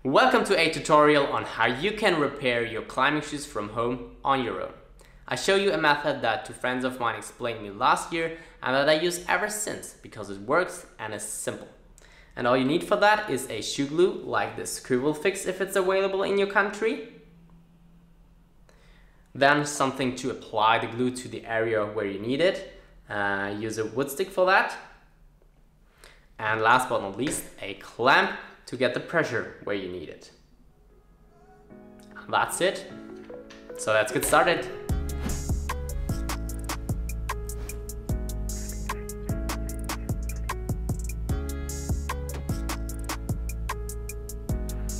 Welcome to a tutorial on how you can repair your climbing shoes from home on your own. I show you a method that two friends of mine explained to me last year and that I use ever since because it works and is simple. And all you need for that is a shoe glue like this Kövulfix if it's available in your country. Then something to apply the glue to the area where you need it. Use a wood stick for that. And last but not least, a clamp to get the pressure where you need it. And that's it. So let's get started.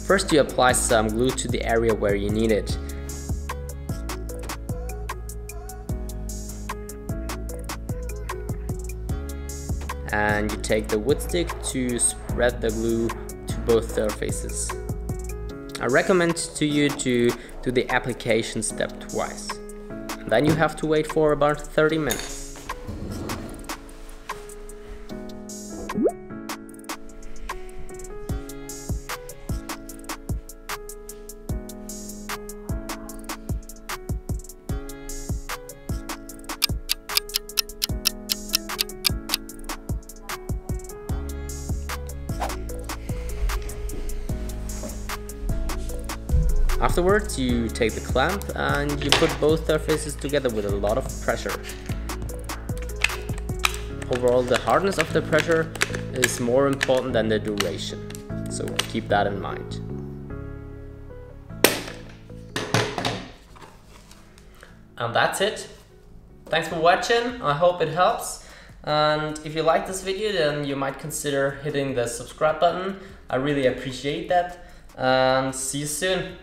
First you apply some glue to the area where you need it. And you take the wood stick to spread the glue to both surfaces. I recommend to you to do the application step twice. Then you have to wait for about 30 minutes. Afterwards, you take the clamp and you put both surfaces together with a lot of pressure. Overall, the hardness of the pressure is more important than the duration, so keep that in mind. And that's it. Thanks for watching, I hope it helps. And if you like this video, then you might consider hitting the subscribe button. I really appreciate that. And see you soon.